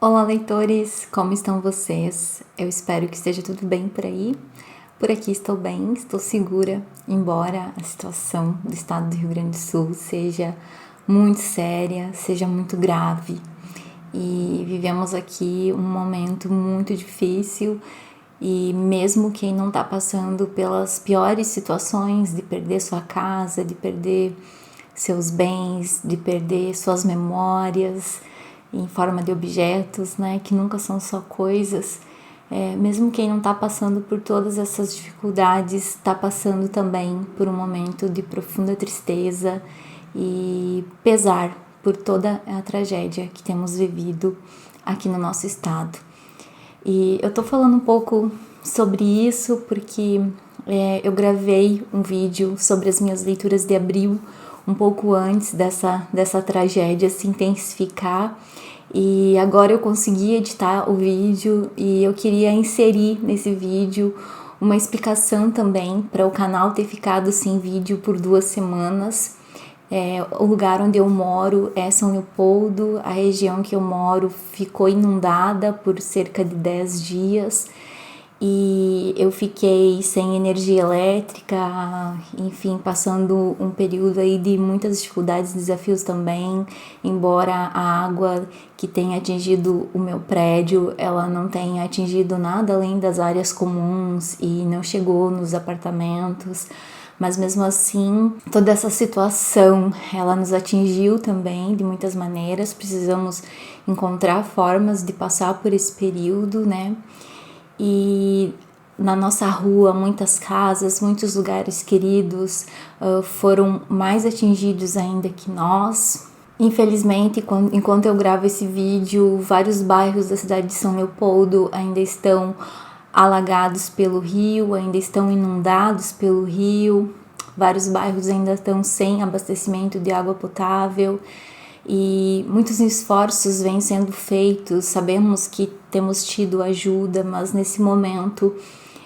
Olá, leitores! Como estão vocês? Eu espero que esteja tudo bem por aí. Por aqui estou bem, estou segura, embora a situação do estado do Rio Grande do Sul seja muito séria, seja muito grave. E vivemos aqui um momento muito difícil e mesmo quem não está passando pelas piores situações de perder sua casa, de perder seus bens, de perder suas memórias em forma de objetos, né, que nunca são só coisas, mesmo quem não está passando por todas essas dificuldades, está passando também por um momento de profunda tristeza e pesar por toda a tragédia que temos vivido aqui no nosso estado. E eu tô falando um pouco sobre isso porque eu gravei um vídeo sobre as minhas leituras de abril um pouco antes dessa tragédia se intensificar, e agora eu consegui editar o vídeo e eu queria inserir nesse vídeo uma explicação também para o canal ter ficado sem vídeo por 2 semanas. O lugar onde eu moro é São Leopoldo, a região que eu moro ficou inundada por cerca de 10 dias e eu fiquei sem energia elétrica, enfim, passando um período aí de muitas dificuldades e desafios também, embora a água que tenha atingido o meu prédio, ela não tenha atingido nada além das áreas comuns e não chegou nos apartamentos. Mas mesmo assim, toda essa situação, ela nos atingiu também de muitas maneiras, precisamos encontrar formas de passar por esse período, né? E na nossa rua, muitas casas, muitos lugares queridos foram mais atingidos ainda que nós. Infelizmente, enquanto eu gravo esse vídeo, vários bairros da cidade de São Leopoldo ainda estão alagados pelo rio, ainda estão inundados pelo rio, vários bairros ainda estão sem abastecimento de água potável e muitos esforços vêm sendo feitos. Sabemos que temos tido ajuda, mas nesse momento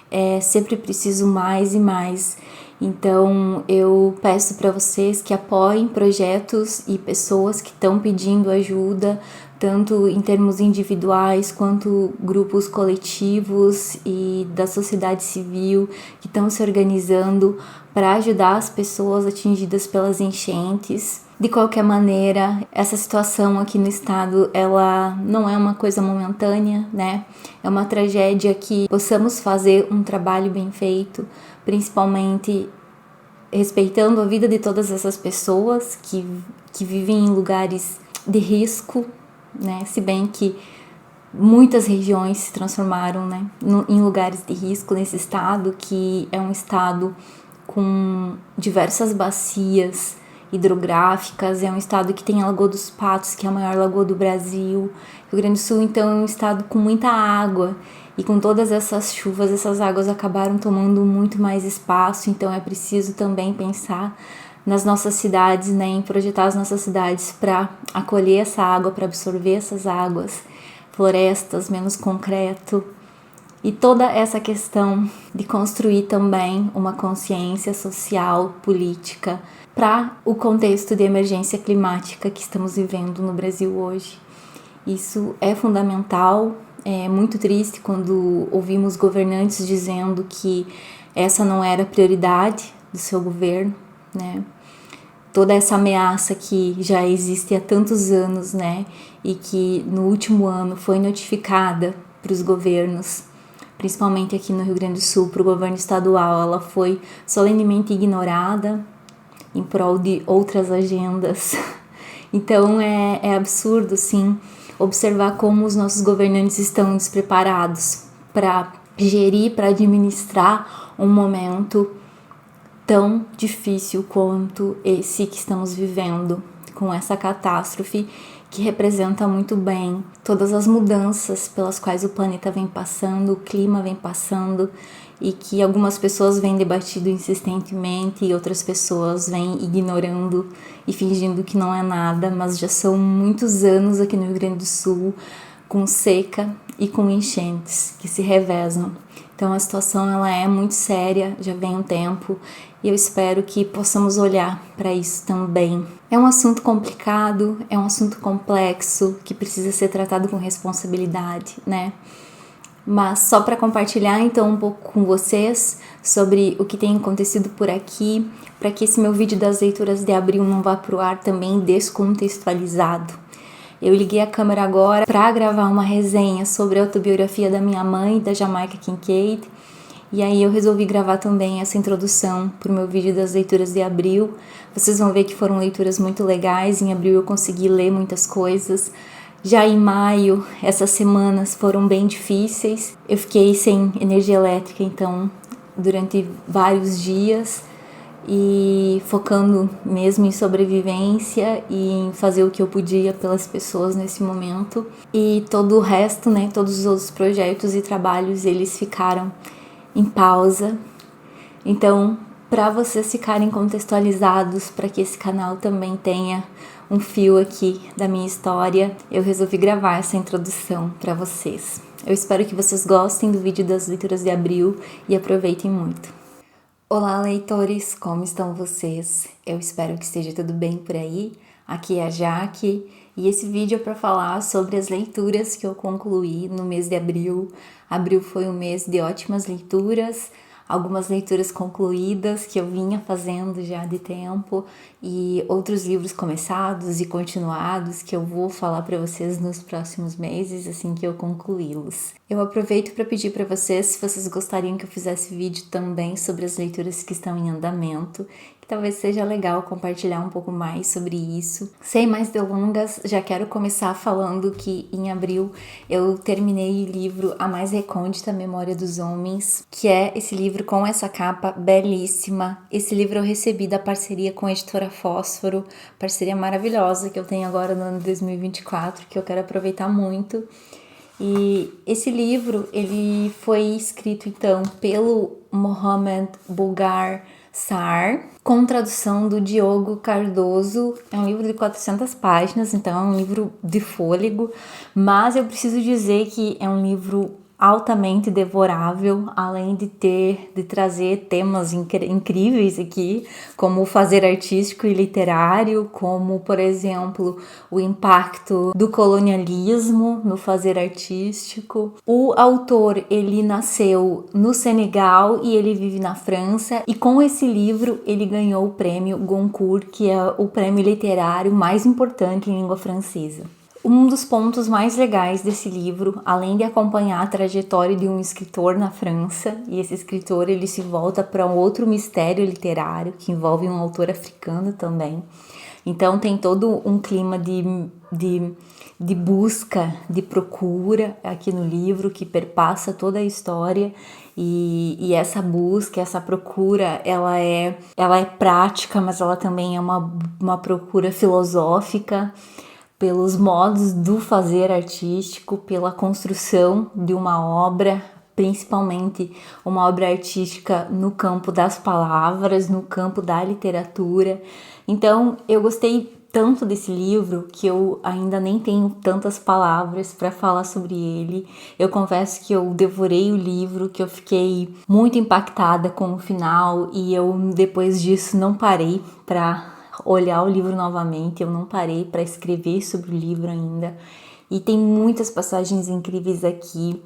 é sempre preciso mais e mais. Então eu peço para vocês que apoiem projetos e pessoas que estão pedindo ajuda, tanto em termos individuais quanto grupos coletivos e da sociedade civil que estão se organizando para ajudar as pessoas atingidas pelas enchentes. De qualquer maneira, essa situação aqui no estado, ela não é uma coisa momentânea, né? É uma tragédia que possamos fazer um trabalho bem feito, principalmente respeitando a vida de todas essas pessoas que vivem em lugares de risco, né? Se bem que muitas regiões se transformaram, né, em lugares de risco nesse estado, que é um estado com diversas bacias hidrográficas, é um estado que tem a Lagoa dos Patos, que é a maior lagoa do Brasil. Rio Grande do Sul, então, é um estado com muita água, e com todas essas chuvas, essas águas acabaram tomando muito mais espaço, então é preciso também pensar nas nossas cidades, né, em projetar as nossas cidades para acolher essa água, para absorver essas águas, florestas, menos concreto, e toda essa questão de construir também uma consciência social, política, para o contexto de emergência climática que estamos vivendo no Brasil hoje. Isso é fundamental. É muito triste quando ouvimos governantes dizendo que essa não era a prioridade do seu governo, né? Toda essa ameaça que já existe há tantos anos, né? E que no último ano foi notificada para os governos, principalmente aqui no Rio Grande do Sul, para o governo estadual, ela foi solenemente ignorada em prol de outras agendas. Então é absurdo, sim, observar como os nossos governantes estão despreparados para gerir, para administrar um momento tão difícil quanto esse que estamos vivendo, com essa catástrofe que representa muito bem todas as mudanças pelas quais o planeta vem passando, o clima vem passando, e que algumas pessoas vêm debatido insistentemente e outras pessoas vêm ignorando e fingindo que não é nada, mas já são muitos anos aqui no Rio Grande do Sul com seca e com enchentes que se revezam. Então a situação ela é muito séria, já vem um tempo, e eu espero que possamos olhar para isso também. É um assunto complicado, é um assunto complexo, que precisa ser tratado com responsabilidade, né? Mas só para compartilhar então um pouco com vocês sobre o que tem acontecido por aqui, para que esse meu vídeo das leituras de abril não vá pro ar também descontextualizado. Eu liguei a câmera agora para gravar uma resenha sobre a autobiografia da minha mãe, da Jamaica Kincaid, e aí eu resolvi gravar também essa introdução para o meu vídeo das leituras de abril. Vocês vão ver que foram leituras muito legais, em abril eu consegui ler muitas coisas. Já em maio, essas semanas foram bem difíceis, eu fiquei sem energia elétrica, então, durante vários dias, e focando mesmo em sobrevivência e em fazer o que eu podia pelas pessoas nesse momento. E todo o resto, né, todos os outros projetos e trabalhos, eles ficaram em pausa. Então, para vocês ficarem contextualizados, para que esse canal também tenha um fio aqui da minha história, eu resolvi gravar essa introdução para vocês. Eu espero que vocês gostem do vídeo das leituras de abril e aproveitem muito. Olá, leitores, como estão vocês? Eu espero que esteja tudo bem por aí. Aqui é a Jaque e esse vídeo é para falar sobre as leituras que eu concluí no mês de abril. Abril foi um mês de ótimas leituras, algumas leituras concluídas que eu vinha fazendo já de tempo e outros livros começados e continuados que eu vou falar para vocês nos próximos meses, assim que eu concluí-los. Eu aproveito para pedir para vocês, se vocês gostariam que eu fizesse vídeo também sobre as leituras que estão em andamento, que talvez seja legal compartilhar um pouco mais sobre isso. Sem mais delongas, já quero começar falando que em abril eu terminei o livro A Mais Recôndita Memória dos Homens, que é esse livro com essa capa belíssima. Esse livro eu recebi da parceria com a editora Fósforo, parceria maravilhosa que eu tenho agora no ano 2024, que eu quero aproveitar muito. E esse livro, ele foi escrito então pelo Mohamed Bulgar Sar, com tradução do Diogo Cardoso. É um livro de 400 páginas, então é um livro de fôlego, mas eu preciso dizer que é um livro altamente devorável, além de trazer temas incríveis aqui, como o fazer artístico e literário, como, por exemplo, o impacto do colonialismo no fazer artístico. O autor, ele nasceu no Senegal e ele vive na França, e com esse livro ele ganhou o prêmio Goncourt, que é o prêmio literário mais importante em língua francesa. Um dos pontos mais legais desse livro, além de acompanhar a trajetória de um escritor na França, e esse escritor ele se volta para um outro mistério literário que envolve um autor africano também. Então tem todo um clima de busca, de procura aqui no livro que perpassa toda a história, e essa busca, essa procura, ela é prática, mas ela também é uma procura filosófica, pelos modos do fazer artístico, pela construção de uma obra, principalmente uma obra artística no campo das palavras, no campo da literatura. Então, eu gostei tanto desse livro que eu ainda nem tenho tantas palavras para falar sobre ele. Eu confesso que eu devorei o livro, que eu fiquei muito impactada com o final, e eu depois disso não parei para olhar o livro novamente, eu não parei para escrever sobre o livro ainda. E tem muitas passagens incríveis aqui,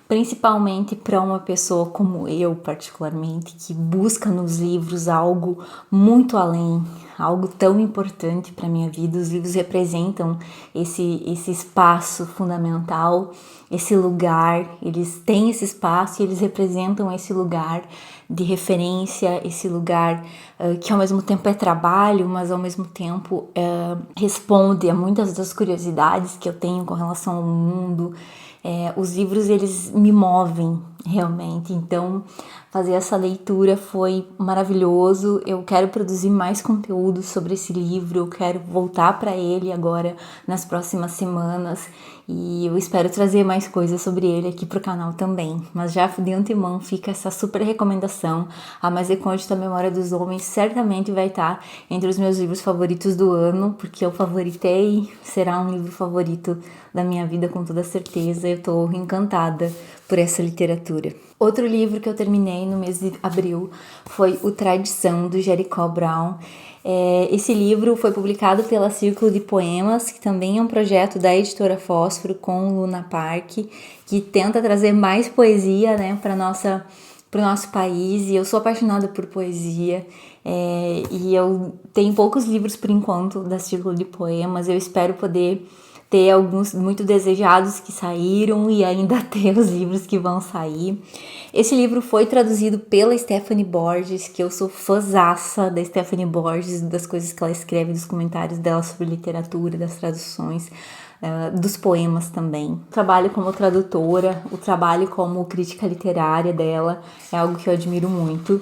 principalmente para uma pessoa como eu, particularmente, que busca nos livros algo muito além, algo tão importante para minha vida. Os livros representam esse espaço fundamental, esse lugar, eles têm esse espaço e eles representam esse lugar de referência, esse lugar que ao mesmo tempo é trabalho, mas ao mesmo tempo responde a muitas das curiosidades que eu tenho com relação ao mundo. Os livros, eles me movem realmente, então fazer essa leitura foi maravilhoso. Eu quero produzir mais conteúdo sobre esse livro, eu quero voltar para ele agora nas próximas semanas, e eu espero trazer mais coisas sobre ele aqui pro canal também. Mas já de antemão fica essa super recomendação. A Mais Recôndita Memória dos Homens certamente vai estar entre os meus livros favoritos do ano, porque eu favoritei, será um livro favorito da minha vida com toda certeza. Eu tô encantada por essa literatura. Outro livro que eu terminei no mês de abril foi O Tradição, do Jericó Brown. Esse livro foi publicado pela Círculo de Poemas, que também é um projeto da editora Fósforo com Luna Park, que tenta trazer mais poesia, né, para o nosso país. E eu sou apaixonada por poesia, e eu tenho poucos livros por enquanto da Círculo de Poemas. Eu espero poder ter alguns muito desejados que saíram e ainda ter os livros que vão sair. Esse livro foi traduzido pela Stephanie Borges, que eu sou fãzaça da Stephanie Borges, das coisas que ela escreve, dos comentários dela sobre literatura, das traduções, dos poemas também. O trabalho como tradutora, o trabalho como crítica literária dela é algo que eu admiro muito.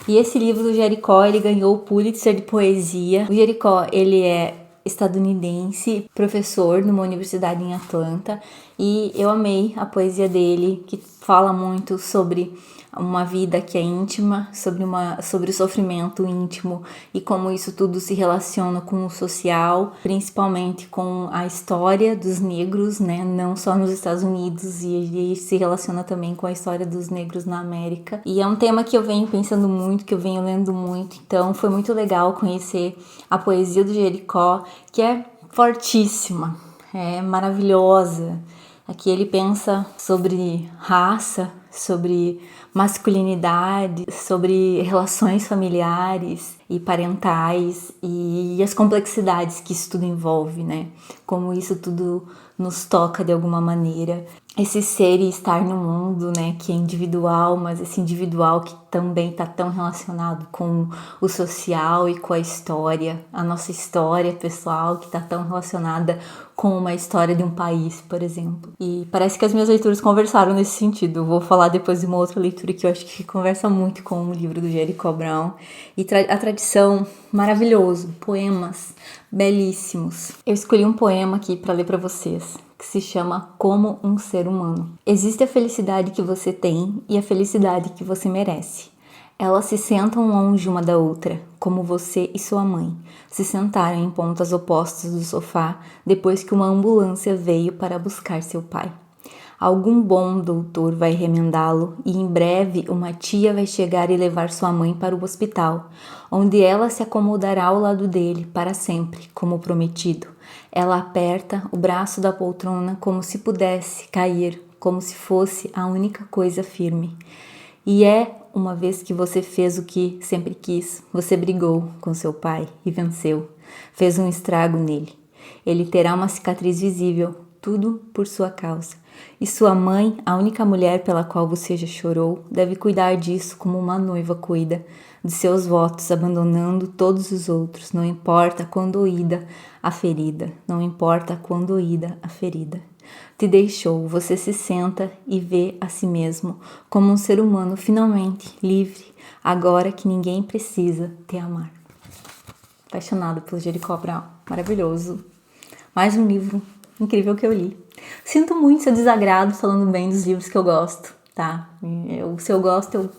E esse livro do Jericó, ele ganhou o Pulitzer de Poesia. O Jericó, ele é estadunidense, professor numa universidade em Atlanta, e eu amei a poesia dele, que fala muito sobre uma vida que é íntima, sobre o sofrimento íntimo e como isso tudo se relaciona com o social, principalmente com a história dos negros, né? Não só nos Estados Unidos, e se relaciona também com a história dos negros na América. E é um tema que eu venho pensando muito, que eu venho lendo muito, então foi muito legal conhecer a poesia do Jericó, que é fortíssima, é maravilhosa. Aqui ele pensa sobre raça, sobre masculinidade, sobre relações familiares e parentais e as complexidades que isso tudo envolve, né? Como isso tudo nos toca de alguma maneira. Esse ser e estar no mundo, né, que é individual, mas esse individual que também está tão relacionado com o social e com a história, a nossa história pessoal, que está tão relacionada com uma história de um país, por exemplo. E parece que as minhas leituras conversaram nesse sentido. Eu vou falar depois de uma outra leitura que eu acho que conversa muito com o livro do Jericó Brown. E a tradição, maravilhoso, poemas belíssimos. Eu escolhi um poema aqui para ler para vocês, que se chama Como um Ser Humano. Existe a felicidade que você tem e a felicidade que você merece. Elas se sentam longe uma da outra, como você e sua mãe se sentaram em pontas opostas do sofá depois que uma ambulância veio para buscar seu pai. Algum bom doutor vai remendá-lo e em breve uma tia vai chegar e levar sua mãe para o hospital, onde ela se acomodará ao lado dele para sempre, como prometido. Ela aperta o braço da poltrona como se pudesse cair, como se fosse a única coisa firme. E uma vez que você fez o que sempre quis, você brigou com seu pai e venceu. Fez um estrago nele. Ele terá uma cicatriz visível, tudo por sua causa. E sua mãe, a única mulher pela qual você já chorou, deve cuidar disso como uma noiva cuida de seus votos, abandonando todos os outros. Não importa quão doída a ferida, não importa quão doída a ferida. Te deixou, você se senta e vê a si mesmo como um ser humano finalmente livre, agora que ninguém precisa te amar. Apaixonada pelo Jericó Brown, maravilhoso. Mais um livro incrível que eu li. Sinto muito seu desagrado falando bem dos livros que eu gosto, tá? Se eu gosto, eu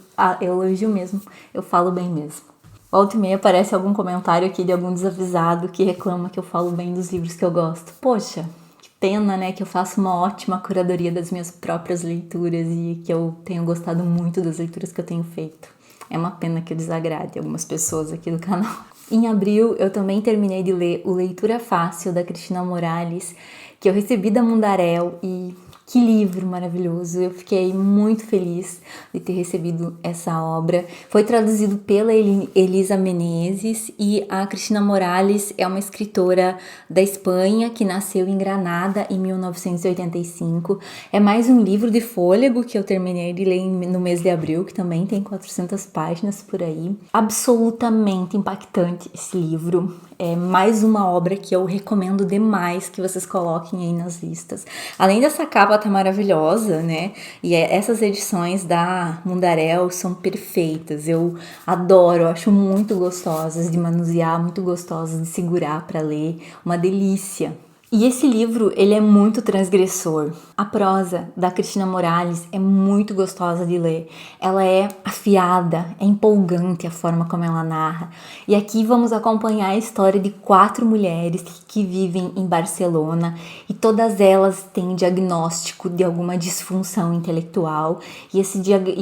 elogio mesmo, eu falo bem mesmo. Volta e meia aparece algum comentário aqui de algum desavisado que reclama que eu falo bem dos livros que eu gosto. Poxa, que pena, né, que eu faço uma ótima curadoria das minhas próprias leituras e que eu tenho gostado muito das leituras que eu tenho feito. É uma pena que eu desagrade algumas pessoas aqui do canal. Em abril, eu também terminei de ler o Leitura Fácil, da Cristina Morales, que eu recebi da Mundarel, e que livro maravilhoso! Eu fiquei muito feliz de ter recebido essa obra. Foi traduzido pela Elisa Menezes, e a Cristina Morales é uma escritora da Espanha que nasceu em Granada em 1985. É mais um livro de fôlego que eu terminei de ler no mês de abril, que também tem 400 páginas por aí. Absolutamente impactante esse livro. É mais uma obra que eu recomendo demais que vocês coloquem aí nas listas. Além dessa capa tá maravilhosa, né? E essas edições da Mundarel são perfeitas. Eu adoro, acho muito gostosas de manusear, muito gostosas de segurar para ler. Uma delícia. E esse livro, ele é muito transgressor. A prosa da Cristina Morales é muito gostosa de ler. Ela é afiada, é empolgante a forma como ela narra. E aqui vamos acompanhar a história de 4 mulheres que vivem em Barcelona e todas elas têm diagnóstico de alguma disfunção intelectual e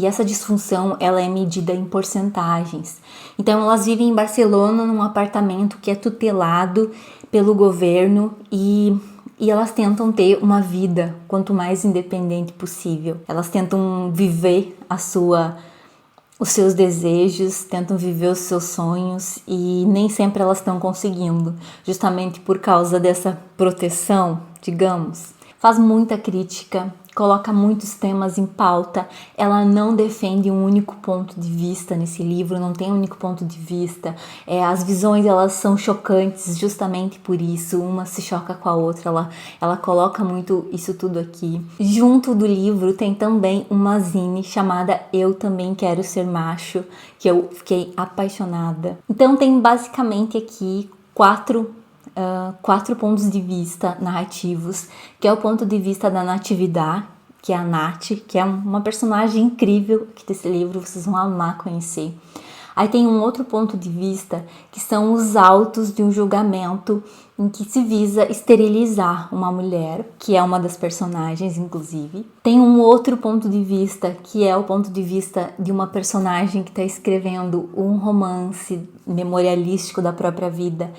essa disfunção ela é medida em porcentagens. Então elas vivem em Barcelona num apartamento que é tutelado pelo governo e elas tentam ter uma vida quanto mais independente possível. Elas tentam viver os seus desejos, tentam viver os seus sonhos e nem sempre elas estão conseguindo, justamente por causa dessa proteção, digamos. Faz muita crítica, coloca muitos temas em pauta, ela não defende um único ponto de vista nesse livro, não tem um único ponto de vista, as visões elas são chocantes justamente por isso, uma se choca com a outra, ela coloca muito isso tudo aqui. Junto do livro tem também uma zine chamada Eu Também Quero Ser Macho, que eu fiquei apaixonada. Então tem basicamente aqui quatro pontos de vista narrativos, que é o ponto de vista da Natividade, que é a Nath, que é uma personagem incrível aqui desse livro, vocês vão amar conhecer. Aí tem um outro ponto de vista, que são os autos de um julgamento em que se visa esterilizar uma mulher, que é uma das personagens, inclusive. Tem um outro ponto de vista, que é o ponto de vista de uma personagem que está escrevendo um romance memorialístico da própria vida,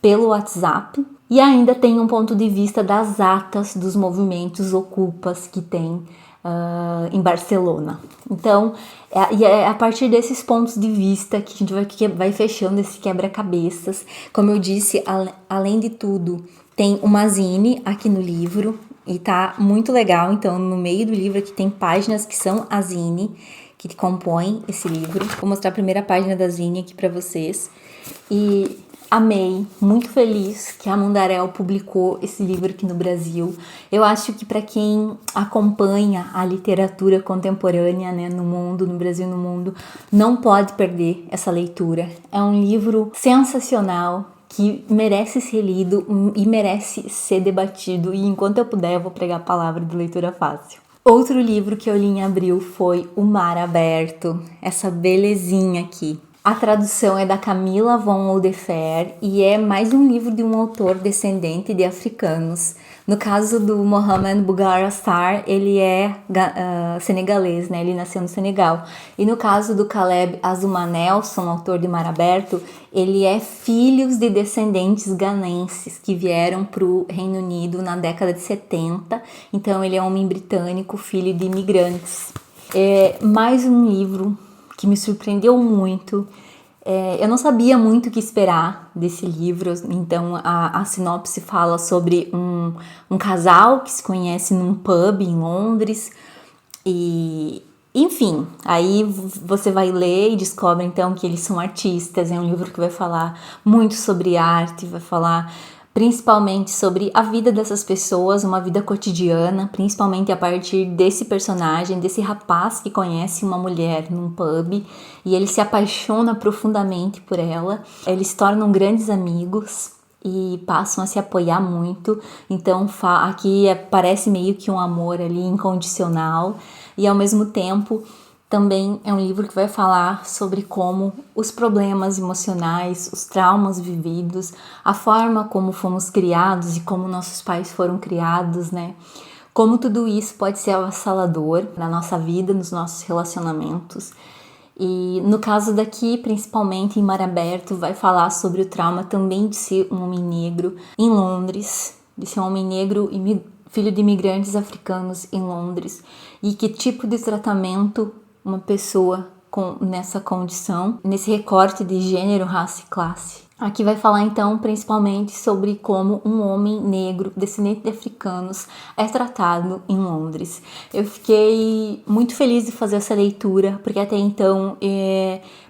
pelo WhatsApp, e ainda tem um ponto de vista das atas dos movimentos ocupas que tem em Barcelona. Então, é a partir desses pontos de vista que a gente vai fechando esse quebra-cabeças. Como eu disse, além de tudo, tem uma zine aqui no livro e tá muito legal. Então, no meio do livro aqui tem páginas que são a zine, que compõem esse livro. Vou mostrar a primeira página da zine aqui para vocês. E amei, muito feliz que a Mundarel publicou esse livro aqui no Brasil. Eu acho que para quem acompanha a literatura contemporânea, né, no mundo, no Brasil e no mundo, não pode perder essa leitura. É um livro sensacional que merece ser lido e merece ser debatido. E enquanto eu puder, eu vou pregar a palavra de leitura fácil. Outro livro que eu li em abril foi O Mar Aberto, essa belezinha aqui. A tradução é da Camila von Oldefer e é mais um livro de um autor descendente de africanos. No caso do Mohamed Bougar Sarr, ele é senegalês, né? Ele nasceu no Senegal. E no caso do Caleb Azumah Nelson, autor de Mar Aberto, ele é filho de descendentes ganenses que vieram para o Reino Unido na década de 70. Então ele é um homem britânico, filho de imigrantes. É mais um livro que me surpreendeu muito. Eu não sabia muito o que esperar desse livro, então a sinopse fala sobre um casal que se conhece num pub em Londres e, enfim, aí você vai ler e descobre então que eles são artistas. É um livro que vai falar muito sobre arte, vai falar principalmente sobre a vida dessas pessoas, uma vida cotidiana, principalmente a partir desse personagem, desse rapaz que conhece uma mulher num pub e ele se apaixona profundamente por ela. Eles se tornam grandes amigos e passam a se apoiar muito. Então aqui parece meio que um amor ali incondicional e ao mesmo tempo também é um livro que vai falar sobre como os problemas emocionais, os traumas vividos, a forma como fomos criados e como nossos pais foram criados, né? Como tudo isso pode ser avassalador na nossa vida, nos nossos relacionamentos. E no caso daqui, principalmente em Mar Aberto, vai falar sobre o trauma também de ser um homem negro em Londres, de ser um homem negro e filho de imigrantes africanos em Londres, e que tipo de tratamento uma pessoa nessa condição, nesse recorte de gênero, raça e classe. Aqui vai falar então principalmente sobre como um homem negro, descendente de africanos, é tratado em Londres. Eu fiquei muito feliz de fazer essa leitura, porque até então,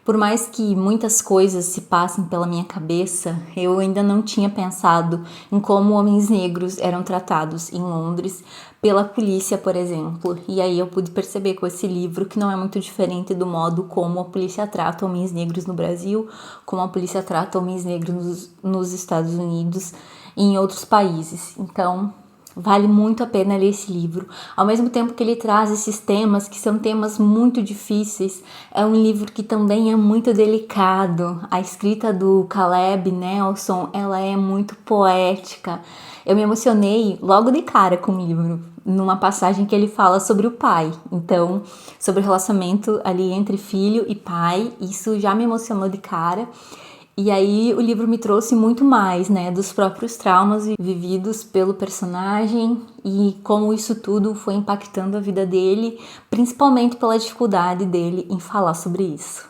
por mais que muitas coisas se passem pela minha cabeça, eu ainda não tinha pensado em como homens negros eram tratados em Londres pela polícia, por exemplo. E aí eu pude perceber com esse livro que não é muito diferente do modo como a polícia trata homens negros no Brasil, como a polícia trata homens negros nos Estados Unidos. em outros países. Então, vale muito a pena ler esse livro. Ao mesmo tempo que ele traz esses temas, que são temas muito difíceis, é um livro que também é muito delicado. A escrita do Caleb Nelson, ela é muito poética. Eu me emocionei logo de cara com o livro, numa passagem que ele fala sobre o pai. Então, sobre o relacionamento ali entre filho e pai, isso já me emocionou de cara. E aí o livro me trouxe muito mais, dos próprios traumas vividos pelo personagem e como isso tudo foi impactando a vida dele, principalmente pela dificuldade dele em falar sobre isso.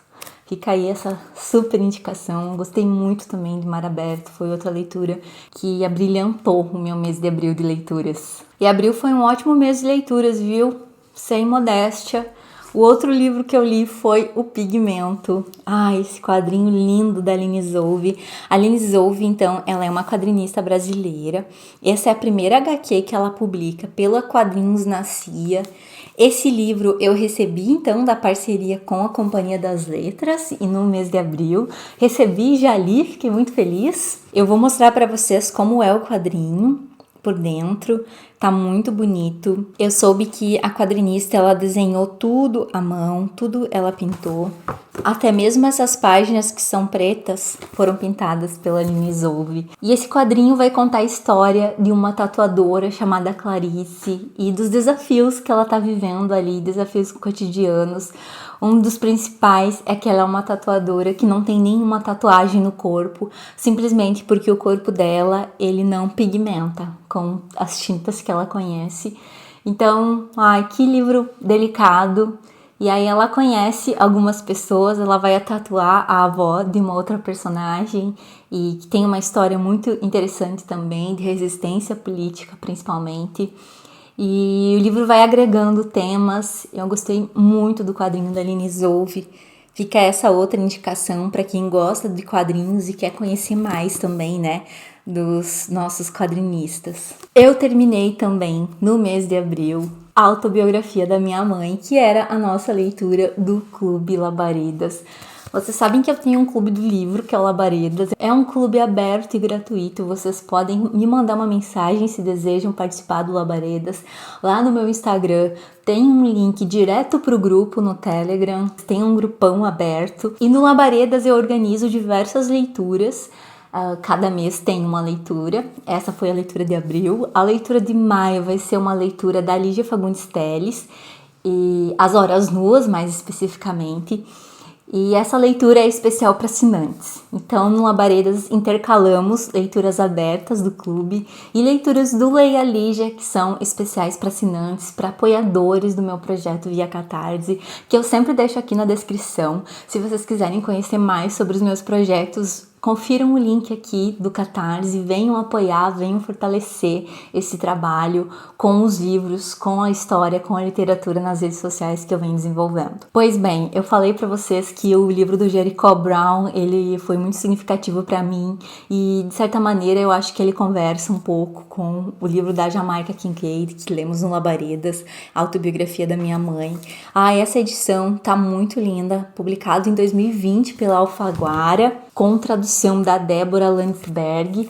Fica aí essa super indicação. Gostei muito também de Mar Aberto, foi outra leitura que abrilhantou o meu mês de abril de leituras. E abril foi um ótimo mês de leituras, viu? Sem modéstia. O outro livro que eu li foi O Pigmento. Esse quadrinho lindo da Aline Zouve. A Aline Zouve, então, ela é uma quadrinista brasileira. Essa é a primeira HQ que ela publica pela Quadrinhos na CIA. Esse livro eu recebi, então, da parceria com a Companhia das Letras e no mês de abril. Recebi e já li, fiquei muito feliz. Eu vou mostrar para vocês como é o quadrinho por dentro, tá muito bonito. Eu soube que a quadrinista, ela desenhou tudo à mão, tudo ela pintou. Até mesmo essas páginas que são pretas foram pintadas pela Aline Zouve. E esse quadrinho vai contar a história de uma tatuadora chamada Clarice e dos desafios que ela tá vivendo ali, desafios cotidianos. Um dos principais é que ela é uma tatuadora que não tem nenhuma tatuagem no corpo, simplesmente porque o corpo dela, ele não pigmenta com as tintas que ela conhece. Então, que livro delicado. E aí ela conhece algumas pessoas, ela vai tatuar a avó de uma outra personagem e que tem uma história muito interessante também, de resistência política principalmente. E o livro vai agregando temas. Eu gostei muito do quadrinho da Aline Zouve. Fica essa outra indicação para quem gosta de quadrinhos e quer conhecer mais também, dos nossos quadrinistas. Eu terminei também, no mês de abril, a autobiografia da minha mãe, que era a nossa leitura do Clube Labaredas. Vocês sabem que eu tenho um clube do livro, que é o Labaredas. É um clube aberto e gratuito. Vocês podem me mandar uma mensagem se desejam participar do Labaredas. Lá no meu Instagram tem um link direto para o grupo no Telegram. Tem um grupão aberto. E no Labaredas eu organizo diversas leituras. Cada mês tem uma leitura. Essa foi a leitura de abril. A leitura de maio vai ser uma leitura da Lígia Fagundes Telles. E As Horas Nuas, mais especificamente. E essa leitura é especial para assinantes. Então, no Labaredas intercalamos leituras abertas do clube e leituras do Leia Lígia, que são especiais para assinantes, para apoiadores do meu projeto via Catarse, que eu sempre deixo aqui na descrição. Se vocês quiserem conhecer mais sobre os meus projetos, confiram o link aqui do Catarse, venham apoiar, venham fortalecer esse trabalho com os livros, com a história, com a literatura nas redes sociais que eu venho desenvolvendo. Pois bem, eu falei para vocês que o livro do Jericó Brown, ele foi muito significativo para mim e, de certa maneira, eu acho que ele conversa um pouco com o livro da Jamaica Kincaid, que lemos no Labaredas, a autobiografia da minha mãe. Essa edição tá muito linda, publicado em 2020 pela Alfaguara, com tradução da Débora Landsberg.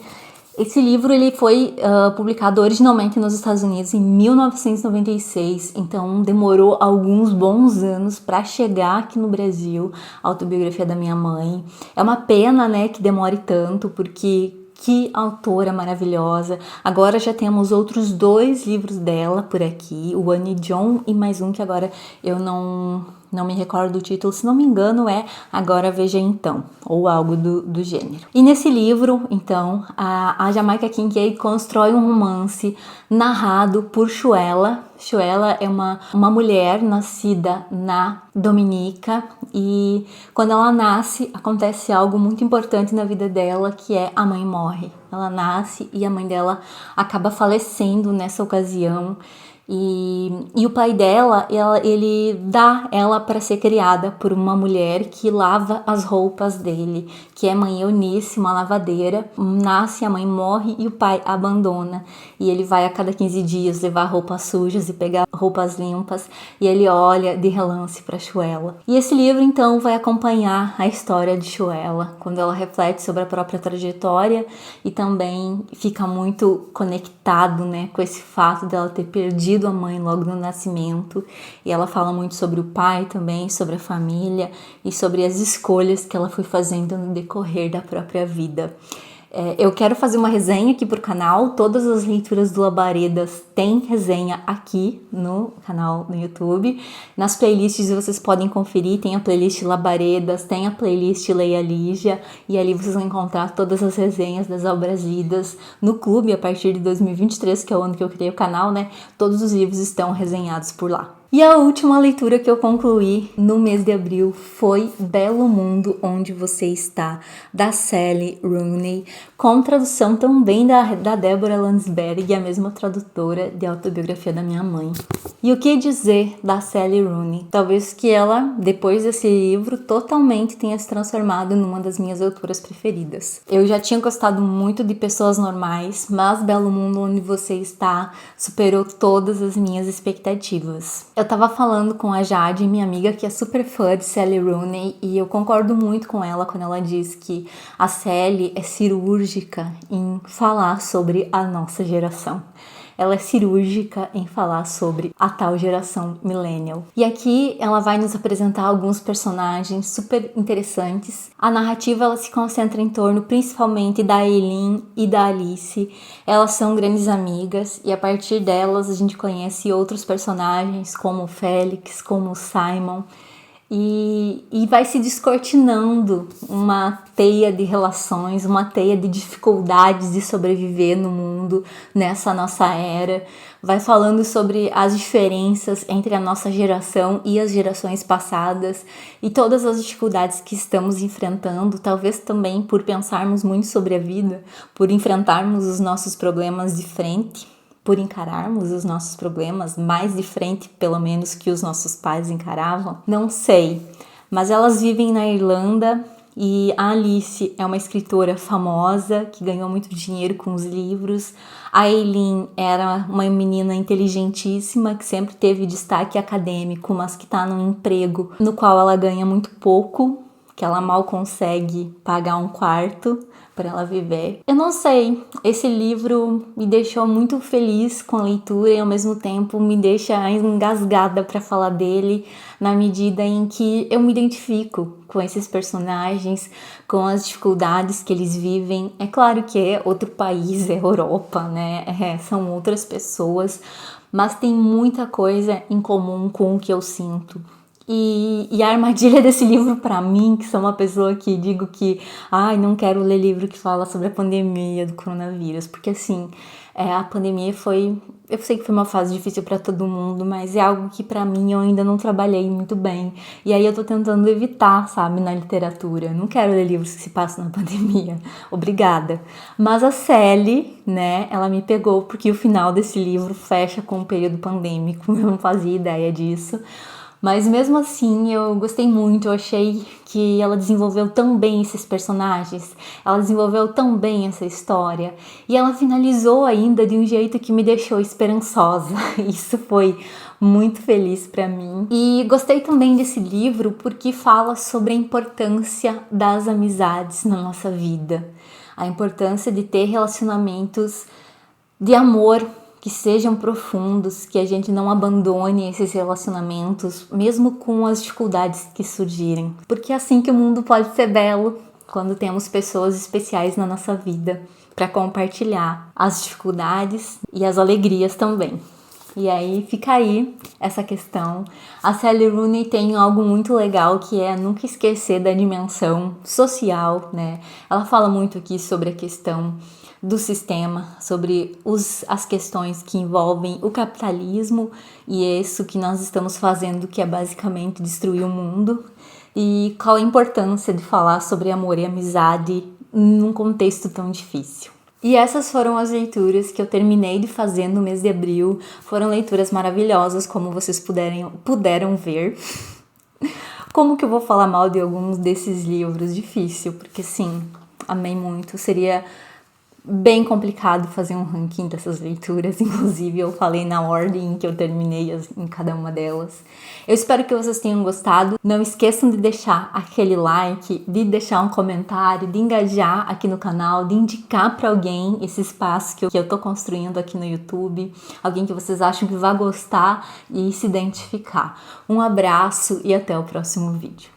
Esse livro ele foi publicado originalmente nos Estados Unidos em 1996, então demorou alguns bons anos para chegar aqui no Brasil, a autobiografia da minha mãe. É uma pena, que demore tanto, porque que autora maravilhosa. Agora já temos outros 2 livros dela por aqui, o Annie John e mais um que agora eu não me recordo do título, se não me engano é Agora Veja Então, ou algo do gênero. E nesse livro, então, a Jamaica Kincaid constrói um romance narrado por Shuela. Shuela é uma mulher nascida na Dominica e quando ela nasce, acontece algo muito importante na vida dela, que é a mãe morre. Ela nasce e a mãe dela acaba falecendo nessa ocasião. E o pai dela, ele dá ela para ser criada por uma mulher que lava as roupas dele, que é mãe Eunice, uma lavadeira. Nasce, a mãe morre e o pai abandona. E ele vai a cada 15 dias levar roupas sujas e pegar roupas limpas. E ele olha de relance para Shuela. E esse livro, então, vai acompanhar a história de Shuela, quando ela reflete sobre a própria trajetória e também fica muito conectado, né, com esse fato dela ter perdido a mãe logo no nascimento. E ela fala muito sobre o pai também, sobre a família e sobre as escolhas que ela foi fazendo no decorrer da própria vida. Eu quero fazer uma resenha aqui pro canal. Todas as leituras do Labaredas tem resenha aqui no canal no YouTube. Nas playlists vocês podem conferir, tem a playlist Labaredas, tem a playlist Leia Lígia, e ali vocês vão encontrar todas as resenhas das obras lidas no clube a partir de 2023, que é o ano que eu criei o canal, né? Todos os livros estão resenhados por lá. E a última leitura que eu concluí no mês de abril foi Belo Mundo Onde Você Está, da Sally Rooney, com tradução também da Débora Landsberg, a mesma tradutora de Autobiografia da Minha Mãe. E o que dizer da Sally Rooney? Talvez que ela, depois desse livro, totalmente tenha se transformado numa das minhas autoras preferidas. Eu já tinha gostado muito de Pessoas Normais, mas Belo Mundo Onde Você Está superou todas as minhas expectativas. Eu tava falando com a Jade, minha amiga, que é super fã de Sally Rooney, e eu concordo muito com ela quando ela diz que a Sally é cirúrgica em falar sobre a nossa geração. Ela é cirúrgica em falar sobre a tal geração millennial. E aqui ela vai nos apresentar alguns personagens super interessantes. A narrativa ela se concentra em torno principalmente da Eileen e da Alice. Elas são grandes amigas e a partir delas a gente conhece outros personagens como o Félix, como o Simon. E vai se descortinando uma teia de relações, uma teia de dificuldades de sobreviver no mundo nessa nossa era. Vai falando sobre as diferenças entre a nossa geração e as gerações passadas e todas as dificuldades que estamos enfrentando, talvez também por pensarmos muito sobre a vida, por enfrentarmos os nossos problemas de frente, por encararmos os nossos problemas mais de frente, pelo menos, que os nossos pais encaravam? Não sei, mas elas vivem na Irlanda e a Alice é uma escritora famosa que ganhou muito dinheiro com os livros. A Eileen era uma menina inteligentíssima que sempre teve destaque acadêmico, mas que está num emprego no qual ela ganha muito pouco, que ela mal consegue pagar um quarto para ela viver. Eu não sei, esse livro me deixou muito feliz com a leitura e ao mesmo tempo me deixa engasgada para falar dele, na medida em que eu me identifico com esses personagens, com as dificuldades que eles vivem. É claro que é outro país, é Europa, né? São outras pessoas, mas tem muita coisa em comum com o que eu sinto. E a armadilha desse livro para mim, que sou uma pessoa que digo que não quero ler livro que fala sobre a pandemia do coronavírus, porque assim, a pandemia eu sei que foi uma fase difícil para todo mundo, mas é algo que para mim eu ainda não trabalhei muito bem, e aí eu tô tentando evitar, sabe, na literatura. Eu não quero ler livros que se passam na pandemia, obrigada. Mas a Sally, né, ela me pegou porque o final desse livro fecha com o período pandêmico, eu não fazia ideia disso. Mas mesmo assim eu gostei muito, eu achei que ela desenvolveu tão bem esses personagens, ela desenvolveu tão bem essa história e ela finalizou ainda de um jeito que me deixou esperançosa. Isso foi muito feliz para mim. E gostei também desse livro porque fala sobre a importância das amizades na nossa vida, a importância de ter relacionamentos de amor que sejam profundos, que a gente não abandone esses relacionamentos, mesmo com as dificuldades que surgirem. Porque é assim que o mundo pode ser belo, quando temos pessoas especiais na nossa vida para compartilhar as dificuldades e as alegrias também. E aí fica aí essa questão. A Sally Rooney tem algo muito legal que é nunca esquecer da dimensão social, né? Ela fala muito aqui sobre a questão do sistema, sobre as questões que envolvem o capitalismo e isso que nós estamos fazendo, que é basicamente destruir o mundo, e qual a importância de falar sobre amor e amizade num contexto tão difícil. E essas foram as leituras que eu terminei de fazer no mês de abril. Foram leituras maravilhosas, como vocês puderam ver. Como que eu vou falar mal de alguns desses livros? Difícil, porque sim, amei muito. Seria bem complicado fazer um ranking dessas leituras, inclusive eu falei na ordem em que eu terminei em cada uma delas. Eu espero que vocês tenham gostado. Não esqueçam de deixar aquele like, de deixar um comentário, de engajar aqui no canal, de indicar para alguém esse espaço que eu tô construindo aqui no YouTube, alguém que vocês acham que vai gostar e se identificar. Um abraço e até o próximo vídeo.